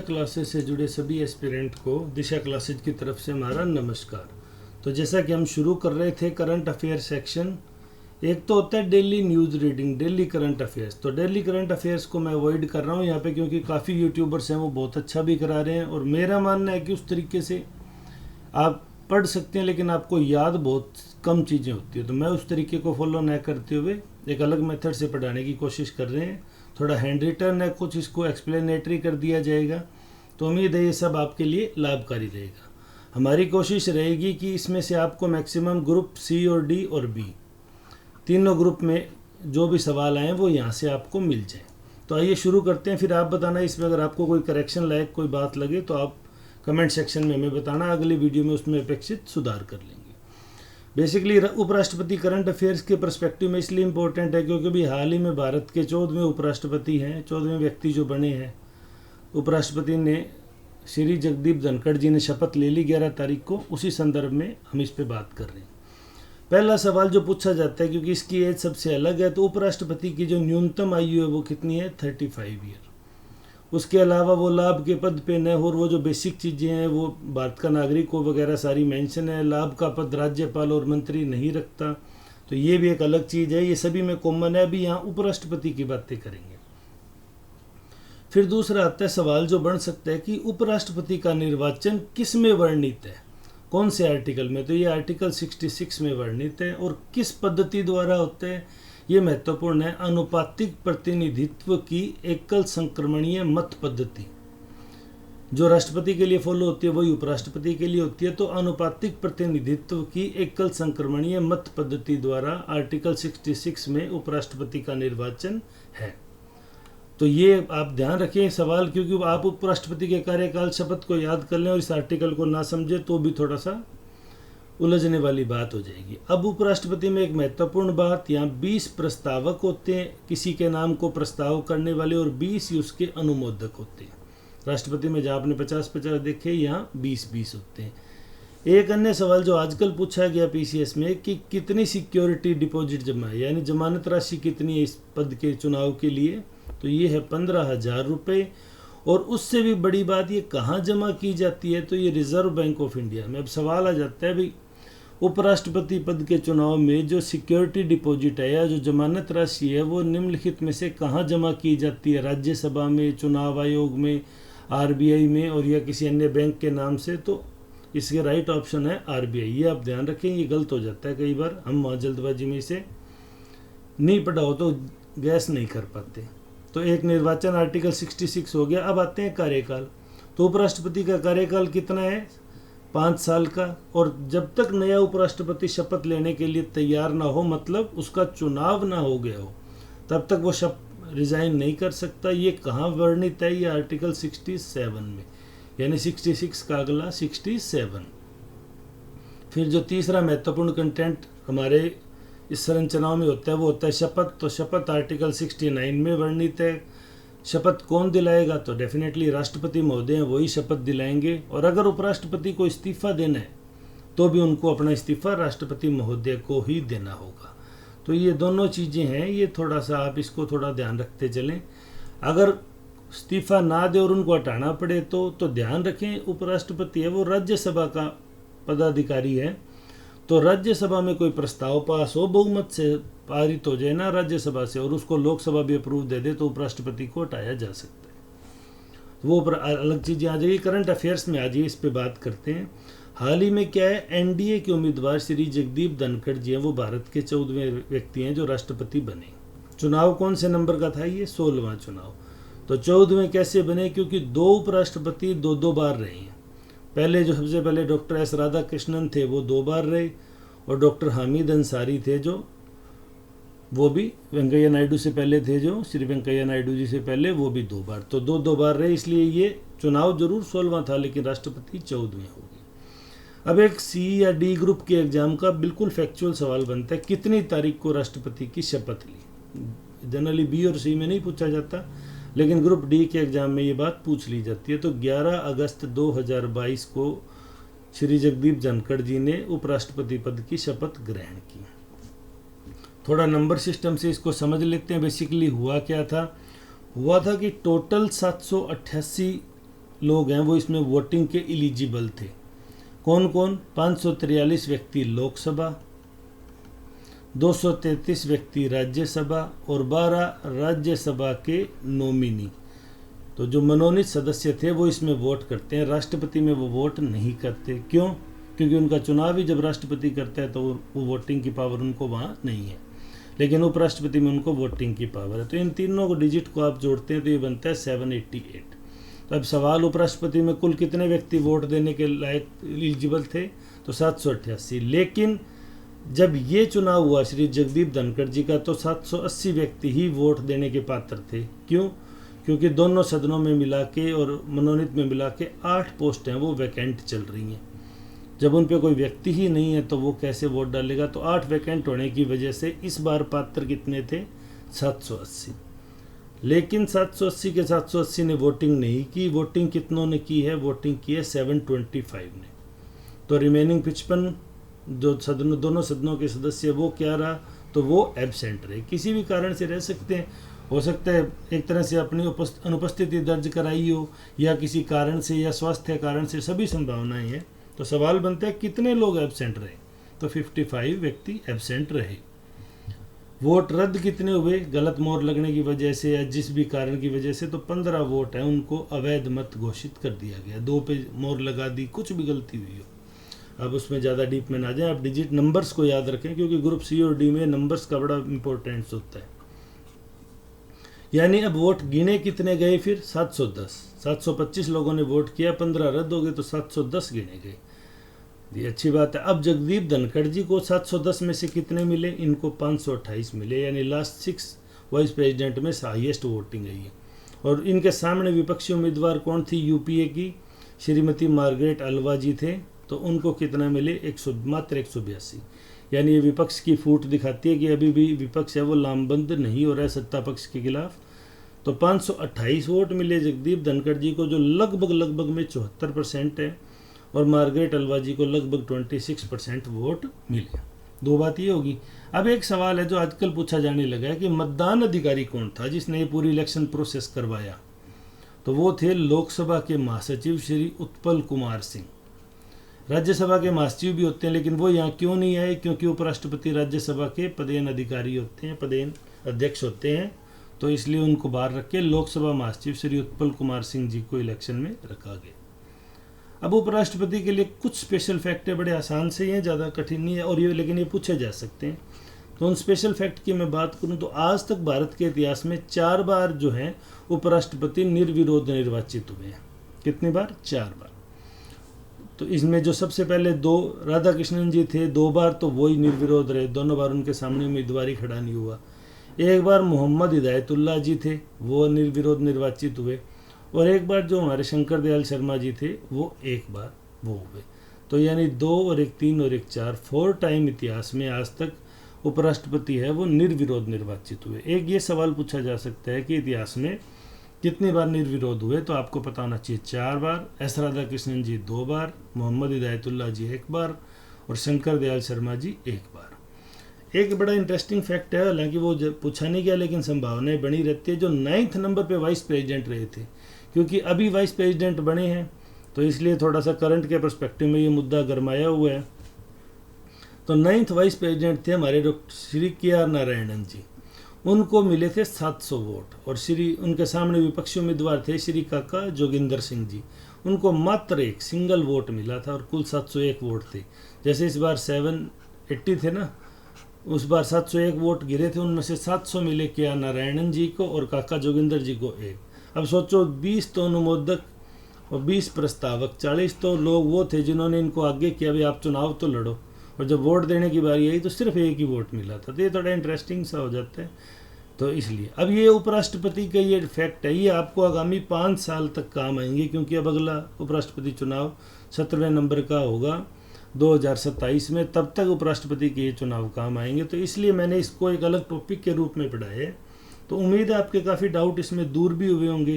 Classes से जुड़े सभी एस्पिरेंट को दिशा क्लासेज की तरफ से हमारा नमस्कार। तो जैसा कि हम शुरू कर रहे थे करंट अफेयर सेक्शन, एक तो होता है daily news reading, daily current affairs. तो डेली करंट अफेयर्स को मैं अवॉइड कर रहा हूँ यहाँ पे, क्योंकि काफ़ी यूट्यूबर्स हैं वो बहुत अच्छा भी करा रहे हैं और मेरा मानना है कि उस तरीके से आप पढ़ सकते हैं, लेकिन आपको याद बहुत कम चीज़ें होती है। तो मैं उस तरीके को फॉलो न करते हुए एक अलग मेथड से पढ़ाने की कोशिश कर रहे हैं। थोड़ा हैंड रिटन है, कुछ इसको एक्सप्लेनेटरी कर दिया जाएगा। तो उम्मीद है ये सब आपके लिए लाभकारी रहेगा। हमारी कोशिश रहेगी कि इसमें से आपको मैक्सिमम ग्रुप सी और डी और बी तीनों ग्रुप में जो भी सवाल आए वो यहाँ से आपको मिल जाए। तो आइए शुरू करते हैं। फिर आप बताना इसमें अगर आपको कोई करेक्शन लायक कोई बात लगे तो आप कमेंट सेक्शन में हमें बताना, अगली वीडियो में उसमें अपेक्षित सुधार कर लेंगे। बेसिकली उपराष्ट्रपति करंट अफेयर्स के पर्सपेक्टिव में इसलिए इम्पोर्टेंट है क्योंकि अभी हाल ही में भारत के 14वें उपराष्ट्रपति हैं, 14वें व्यक्ति जो बने हैं उपराष्ट्रपति ने श्री जगदीप धनखड़ जी ने शपथ ले ली 11 तारीख को। उसी संदर्भ में हम इस पे बात कर रहे हैं। पहला सवाल जो पूछा जाता है, क्योंकि इसकी एज सबसे अलग है, तो उपराष्ट्रपति की जो न्यूनतम आयु है वो कितनी है? 35 ईयर। उसके अलावा वो लाभ के पद पे न हो, और वो जो बेसिक चीज़ें हैं वो भारत का नागरिक हो वगैरह सारी मेंशन है। लाभ का पद राज्यपाल और मंत्री नहीं रखता, तो ये भी एक अलग चीज़ है। ये सभी में कॉमन है। अभी यहाँ उपराष्ट्रपति की बातें करेंगे। फिर दूसरा आता है सवाल जो बन सकता है कि उपराष्ट्रपति का निर्वाचन किस में वर्णित है, कौन से आर्टिकल में? तो ये आर्टिकल 66 में वर्णित है। और किस पद्धति द्वारा होता है ये महत्वपूर्ण है। अनुपातिक प्रतिनिधित्व की एकल संक्रमणीय मत पद्धति जो राष्ट्रपति के लिए फॉलो होती है वही उपराष्ट्रपति के लिए होती है। तो अनुपातिक प्रतिनिधित्व की एकल संक्रमणीय मत पद्धति द्वारा आर्टिकल 66 में उपराष्ट्रपति का निर्वाचन है। तो ये आप ध्यान रखें सवाल, क्योंकि आप उपराष्ट्रपति के कार्यकाल शपथ को याद कर लें और इस आर्टिकल को ना समझे तो भी थोड़ा सा उलझने वाली बात हो जाएगी। अब उपराष्ट्रपति में एक महत्वपूर्ण बात, यहाँ 20 प्रस्तावक होते हैं किसी के नाम को प्रस्ताव करने वाले, और 20 ही उसके अनुमोदक होते हैं। राष्ट्रपति में जहाँ आपने 50-50 देखे, यहाँ 20-20 होते हैं। एक अन्य सवाल जो आजकल पूछा गया पीसीएस में कि कितनी सिक्योरिटी डिपॉजिट जमा है, यानी जमानत राशि कितनी है इस पद के चुनाव के लिए? तो ये है 15,000 रुपये। और उससे भी बड़ी बात, ये कहाँ जमा की जाती है? तो ये रिजर्व बैंक ऑफ इंडिया में। अब सवाल आ जाता है भाई, उपराष्ट्रपति पद के चुनाव में जो सिक्योरिटी डिपॉजिट है या जो जमानत राशि है वो निम्नलिखित में से कहाँ जमा की जाती है? राज्यसभा में, चुनाव आयोग में, आरबीआई में, और या किसी अन्य बैंक के नाम से? तो इसके राइट ऑप्शन है आरबीआई। ये आप ध्यान रखें, ये गलत हो जाता है कई बार, हम वहाँ जल्दबाजी में इसे नहीं पढ़ा हो तो गैस नहीं कर पाते। तो एक निर्वाचन आर्टिकल 66 हो गया। अब आते हैं कार्यकाल। तो उपराष्ट्रपति का कार्यकाल कितना है? 5 साल का। और जब तक नया उपराष्ट्रपति शपथ लेने के लिए तैयार ना हो, मतलब उसका चुनाव ना हो गया हो, तब तक वो रिजाइन नहीं कर सकता। ये कहाँ वर्णित है? ये आर्टिकल 67 में, यानी 66 का अगला 67। फिर जो तीसरा महत्वपूर्ण कंटेंट हमारे इस संरचनाओं में होता है वो होता है शपथ। तो शपथ आर्टिकल 69 में वर्णित है। शपथ कौन दिलाएगा? तो डेफिनेटली राष्ट्रपति महोदय हैं, वही शपथ दिलाएंगे। और अगर उपराष्ट्रपति को इस्तीफा देना है तो भी उनको अपना इस्तीफा राष्ट्रपति महोदय को ही देना होगा। तो ये दोनों चीज़ें हैं, ये थोड़ा सा आप इसको थोड़ा ध्यान रखते चलें। अगर इस्तीफा ना दे और उनको हटाना पड़े तो ध्यान रखें उपराष्ट्रपति है वो राज्यसभा का पदाधिकारी है। तो राज्यसभा में कोई प्रस्ताव पास हो, बहुमत से पारित हो जाए ना राज्यसभा से, और उसको लोकसभा भी अप्रूव दे दे, तो उपराष्ट्रपति को हटाया जा सकता है। वो अलग चीज़ें आ जाएगी। करंट अफेयर्स में आ जाइए, इस पे बात करते हैं। हाल ही में क्या है, एनडीए के उम्मीदवार श्री जगदीप धनखड़ जी हैं, वो भारत के 14वें व्यक्ति हैं जो राष्ट्रपति बने। चुनाव कौन से नंबर का था? ये 16वां चुनाव। तो 14वें कैसे बने? क्योंकि 2 उपराष्ट्रपति 2-2 बार रहे हैं। पहले जो सबसे पहले डॉक्टर एस राधाकृष्णन थे वो 2 बार रहे, और डॉक्टर हामिद अंसारी थे जो वो भी वेंकैया नायडू से पहले थे, जो श्री वेंकैया नायडू जी से पहले, वो भी 2 बार। तो 2-2 बार रहे, इसलिए ये चुनाव जरूर 16वां था लेकिन राष्ट्रपति 14वें हो गए। अब एक सी या डी ग्रुप के एग्जाम का बिल्कुल फैक्चुअल सवाल बनता है, कितनी तारीख को राष्ट्रपति की शपथ ली? जनरली बी और सी में नहीं पूछा जाता, लेकिन ग्रुप डी के एग्जाम में ये बात पूछ ली जाती है। तो 11 अगस्त 2022 को श्री जगदीप धनखड़ जी ने उपराष्ट्रपति पद की शपथ ग्रहण की। थोड़ा नंबर सिस्टम से इसको समझ लेते हैं। बेसिकली हुआ क्या था? हुआ था कि टोटल 788 लोग हैं वो इसमें वोटिंग के एलिजिबल थे। कौन कौन? 543 व्यक्ति लोकसभा, 233 व्यक्ति राज्यसभा और 12 राज्यसभा के नॉमिनी। तो जो मनोनीत सदस्य थे वो इसमें वोट करते हैं। राष्ट्रपति में वो वोट नहीं करते। क्यों? क्योंकि उनका चुनाव ही जब राष्ट्रपति करता है तो वो वोटिंग की पावर उनको वहाँ नहीं है, लेकिन उपराष्ट्रपति में उनको वोटिंग की पावर है। तो इन तीनों को डिजिट को आप जोड़ते हैं तो ये बनता है 788। तो अब सवाल, उपराष्ट्रपति में कुल कितने व्यक्ति वोट देने के लायक एलिजिबल थे? तो 788। लेकिन जब ये चुनाव हुआ श्री जगदीप धनखड़ जी का तो 780 व्यक्ति ही वोट देने के पात्र थे। क्यों? क्योंकि दोनों सदनों में मिला के और मनोनीत में मिला के 8 पोस्ट हैं वो वैकेंट चल रही हैं। जब उन पे कोई व्यक्ति ही नहीं है तो वो कैसे वोट डालेगा? तो 8 वैकेंट होने की वजह से इस बार पात्र कितने थे? 780। लेकिन 780 के 780 ने वोटिंग नहीं की। वोटिंग कितनों ने की है? वोटिंग की है 725 ने। तो रिमेनिंग 55 जो दोनों सदनों के सदस्य वो क्या रहा? तो वो एब्सेंट रहे। किसी भी कारण से रह सकते हैं, हो सकता है एक तरह से अपनी अनुपस्थिति दर्ज कराई हो या किसी कारण से या स्वास्थ्य कारण से, सभी संभावनाएं हैं। तो सवाल बनता है कितने लोग एब्सेंट रहे? तो 55 व्यक्ति एब्सेंट रहे। वोट रद्द कितने हुए? गलत मोहर लगने की वजह से या जिस भी कारण की वजह से, तो 15 वोट है उनको अवैध मत घोषित कर दिया गया। 2 पे मोहर लगा दी, कुछ भी गलती हुई हो। अब उसमें ज़्यादा डीप में ना जाए, आप डिजिट नंबर्स को याद रखें क्योंकि ग्रुप सी और डी में नंबर्स का बड़ा इंपॉर्टेंस होता है। यानी अब वोट गिने कितने गए फिर? 710। 725 लोगों ने वोट किया, 15 रद्द हो गए तो 710 गिने गए। ये अच्छी बात है। अब जगदीप धनखड़ जी को 710 में से कितने मिले? इनको 528 मिले, यानी लास्ट 6 वाइस प्रेसिडेंट में हाईएस्ट वोटिंग है ये। और इनके सामने विपक्षी उम्मीदवार कौन थी? यूपीए की श्रीमती मार्गरेट अलवा जी थे, तो उनको कितना मिले? मात्र 182। यानी ये विपक्ष की फूट दिखाती है कि अभी भी विपक्ष है वो लामबंद नहीं हो रहा है सत्ता पक्ष के खिलाफ। तो 528 वोट मिले जगदीप धनखड़ जी को, जो लगभग में 74% है, और मार्गरेट अलवा जी को लगभग 26% वोट मिले। 2 बात ये होगी। अब एक सवाल है जो आजकल पूछा जाने लगा है कि मतदान अधिकारी कौन था जिसने ये पूरी इलेक्शन प्रोसेस करवाया? तो वो थे लोकसभा के महासचिव श्री उत्पल कुमार सिंह। राज्यसभा के महासचिव भी होते हैं, लेकिन वो यहाँ क्यों नहीं आए? क्योंकि उपराष्ट्रपति राज्यसभा के पदेन अधिकारी होते हैं, पदेन अध्यक्ष होते हैं, तो इसलिए उनको बाहर रख के लोकसभा महासचिव श्री उत्पल कुमार सिंह जी को इलेक्शन में रखा गया। अब उपराष्ट्रपति के लिए कुछ स्पेशल फैक्ट है, बड़े आसान से हैं, ज़्यादा कठिन नहीं है, और ये लेकिन ये पूछे जा सकते हैं। तो उन स्पेशल फैक्ट की मैं बात करूं तो आज तक भारत के इतिहास में 4 बार जो है उपराष्ट्रपति निर्विरोध निर्वाचित हुए हैं। कितनी बार? 4 बार। तो इसमें जो सबसे पहले 2 राधा कृष्णन जी थे, 2 बार तो वही निर्विरोध रहे, दोनों बार उनके सामने उम्मीदवारी खड़ा नहीं हुआ। एक बार मोहम्मद हिदायतुल्लाह जी थे, वो निर्विरोध निर्वाचित हुए, और एक बार जो हमारे शंकर दयाल शर्मा जी थे वो एक बार वो हुए। तो यानी 2 और 1 3 और 1 4 4 टाइम इतिहास में आज तक उपराष्ट्रपति है वो निर्विरोध निर्वाचित हुए। एक ये सवाल पूछा जा सकता है कि इतिहास में कितनी बार निर्विरोध हुए? तो आपको पता होना चाहिए 4 बार। एस राधा कृष्णन जी 2 बार, मोहम्मद हिदायतुल्लाह जी 1 बार और शंकर दयाल शर्मा जी 1 बार। एक बड़ा इंटरेस्टिंग फैक्ट है, हालांकि वो पूछा नहीं गया लेकिन संभावनाएं बनी रहती है, जो 9th नंबर पे वाइस प्रेसिडेंट रहे थे, क्योंकि अभी वाइस प्रेसिडेंट बने हैं तो इसलिए थोड़ा सा करंट के पर्सपेक्टिव में ये मुद्दा गरमाया हुआ है। तो 9th वाइस प्रेसिडेंट थे हमारे डॉक्टर श्री KR नारायणन जी, उनको मिले थे 700 वोट, और उनके सामने विपक्षी उम्मीदवार थे श्री काका जोगिंदर सिंह जी, उनको मात्र 1 सिंगल वोट मिला था और कुल 701 वोट थे। जैसे इस बार 780 थे ना, उस बार 701 वोट गिरे थे, उनमें से 700 मिले KR नारायणन जी को और काका जोगिंदर जी को 1। अब सोचो 20 तो अनुमोदक और 20 प्रस्तावक, 40 तो लोग वो थे जिन्होंने इनको आगे किया भी आप चुनाव तो लड़ो, और जब वोट देने की बारी आई तो सिर्फ 1 ही वोट मिला था। तो ये थोड़ा इंटरेस्टिंग सा हो जाता है। तो इसलिए अब ये उपराष्ट्रपति का ये फैक्ट है, ये आपको आगामी 5 साल तक काम आएंगे, क्योंकि अब अगला उपराष्ट्रपति चुनाव 17वें नंबर का होगा 2027 में, तब तक उपराष्ट्रपति के ये चुनाव काम आएंगे। तो इसलिए मैंने इसको एक अलग टॉपिक के रूप में पढ़ा है। तो उम्मीद है आपके काफ़ी डाउट इसमें दूर भी हुए होंगे,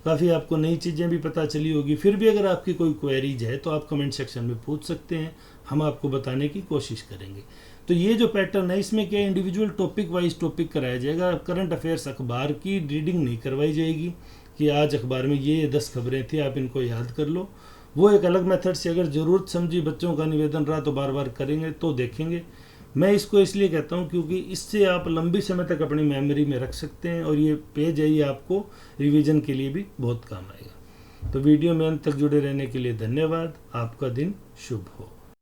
काफ़ी आपको नई चीज़ें भी पता चली होगी। फिर भी अगर आपकी कोई क्वेरीज है तो आप कमेंट सेक्शन में पूछ सकते हैं, हम आपको बताने की कोशिश करेंगे। तो ये जो पैटर्न है इसमें क्या इंडिविजुअल टॉपिक वाइज टॉपिक कराया जाएगा, करंट अफेयर्स अखबार की रीडिंग नहीं करवाई जाएगी, कि आज अखबार में ये 10 खबरें थी, आप इनको याद कर लो। वो एक अलग मेथड से अगर ज़रूरत समझी बच्चों का निवेदन रहा तो बार बार करेंगे तो देखेंगे। मैं इसको इसलिए कहता हूँ क्योंकि इससे आप लंबी समय तक अपनी मेमोरी में रख सकते हैं और ये पेज है ये आपको रिवीजन के लिए भी बहुत काम आएगा। तो वीडियो में अंत तक जुड़े रहने के लिए धन्यवाद। आपका दिन शुभ हो।